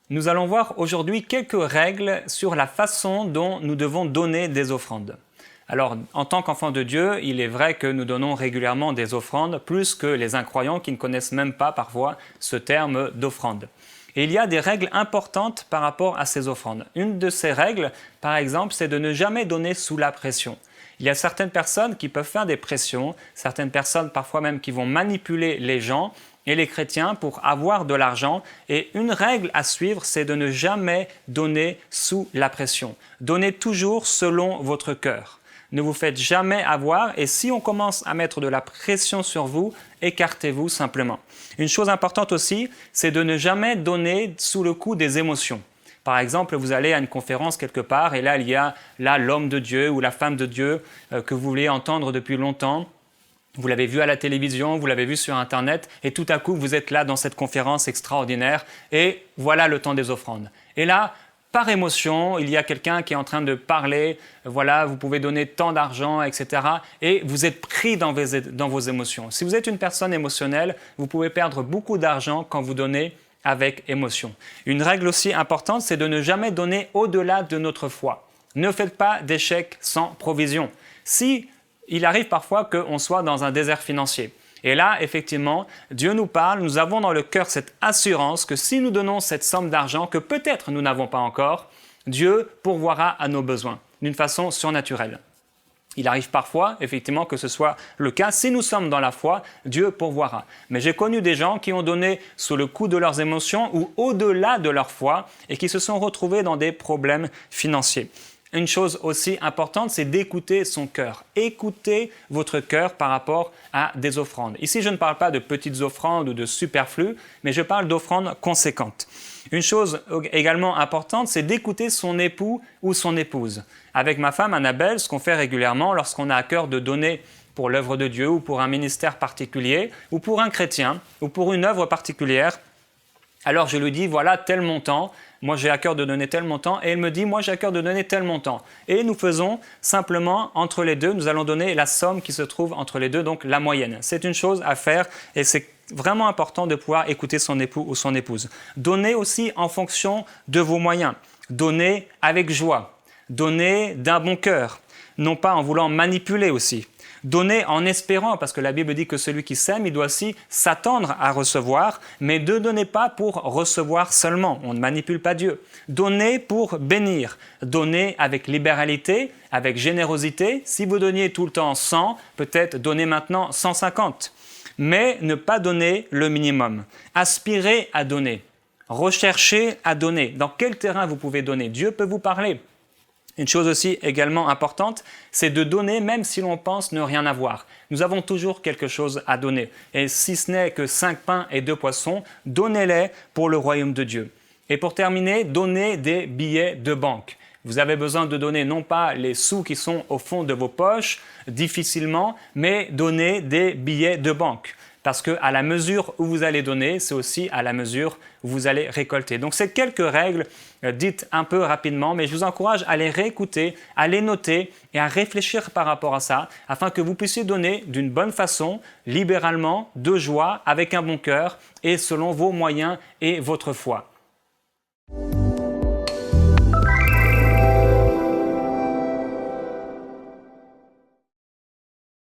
Nous allons voir aujourd'hui quelques règles sur la façon dont nous devons donner des offrandes. Alors, en tant qu'enfants de Dieu, il est vrai que nous donnons régulièrement des offrandes, plus que les incroyants qui ne connaissent même pas parfois ce terme d'offrande. Et il y a des règles importantes par rapport à ces offrandes. Une de ces règles, par exemple, c'est de ne jamais donner sous la pression. Il y a certaines personnes qui peuvent faire des pressions, certaines personnes parfois même qui vont manipuler les gens et les chrétiens pour avoir de l'argent. Et une règle à suivre, c'est de ne jamais donner sous la pression. Donnez toujours selon votre cœur. Ne vous faites jamais avoir et si on commence à mettre de la pression sur vous, écartez-vous simplement. Une chose importante aussi, c'est de ne jamais donner sous le coup des émotions. Par exemple, vous allez à une conférence quelque part et là, il y a l'homme de Dieu ou la femme de Dieu que vous voulez entendre depuis longtemps. Vous l'avez vu à la télévision, vous l'avez vu sur Internet et tout à coup, vous êtes là dans cette conférence extraordinaire et voilà le temps des offrandes. Et là, par émotion, il y a quelqu'un qui est en train de parler, voilà, vous pouvez donner tant d'argent, etc. Et vous êtes pris dans vos émotions. Si vous êtes une personne émotionnelle, vous pouvez perdre beaucoup d'argent quand vous donnez avec émotion. Une règle aussi importante, c'est de ne jamais donner au-delà de notre foi. Ne faites pas d'échecs sans provision. Si il arrive parfois qu'on soit dans un désert financier, et là, effectivement, Dieu nous parle, nous avons dans le cœur cette assurance que si nous donnons cette somme d'argent que peut-être nous n'avons pas encore, Dieu pourvoira à nos besoins d'une façon surnaturelle. Il arrive parfois, effectivement, que ce soit le cas. Si nous sommes dans la foi, Dieu pourvoira. Mais j'ai connu des gens qui ont donné sous le coup de leurs émotions ou au-delà de leur foi et qui se sont retrouvés dans des problèmes financiers. Une chose aussi importante, c'est d'écouter son cœur. Écoutez votre cœur par rapport à des offrandes. Ici, je ne parle pas de petites offrandes ou de superflu, mais je parle d'offrandes conséquentes. Une chose également importante, c'est d'écouter son époux ou son épouse. Avec ma femme Annabelle, ce qu'on fait régulièrement lorsqu'on a à cœur de donner pour l'œuvre de Dieu ou pour un ministère particulier ou pour un chrétien ou pour une œuvre particulière, alors je lui dis, voilà tel montant, moi j'ai à cœur de donner tel montant, et elle me dit, moi j'ai à cœur de donner tel montant. Et nous faisons simplement entre les deux, nous allons donner la somme qui se trouve entre les deux, donc la moyenne. C'est une chose à faire et c'est vraiment important de pouvoir écouter son époux ou son épouse. Donnez aussi en fonction de vos moyens. Donnez avec joie. Donnez d'un bon cœur, non pas en voulant manipuler aussi. Donnez en espérant, parce que la Bible dit que celui qui sème, il doit aussi s'attendre à recevoir, mais ne donnez pas pour recevoir seulement. On ne manipule pas Dieu. Donnez pour bénir. Donnez avec libéralité, avec générosité. Si vous donniez tout le temps 100, peut-être donnez maintenant 150. Mais ne pas donner le minimum. Aspirez à donner. Recherchez à donner. Dans quel terrain vous pouvez donner? Dieu peut vous parler. Une chose aussi également importante, c'est de donner même si l'on pense ne rien avoir. Nous avons toujours quelque chose à donner. Et si ce n'est que 5 pains et 2 poissons, donnez-les pour le royaume de Dieu. Et pour terminer, donnez des billets de banque. Vous avez besoin de donner non pas les sous qui sont au fond de vos poches, difficilement, mais donnez des billets de banque. Parce qu'à la mesure où vous allez donner, c'est aussi à la mesure où vous allez récolter. Donc, c'est quelques règles dites un peu rapidement, mais je vous encourage à les réécouter, à les noter et à réfléchir par rapport à ça, afin que vous puissiez donner d'une bonne façon, libéralement, de joie, avec un bon cœur et selon vos moyens et votre foi.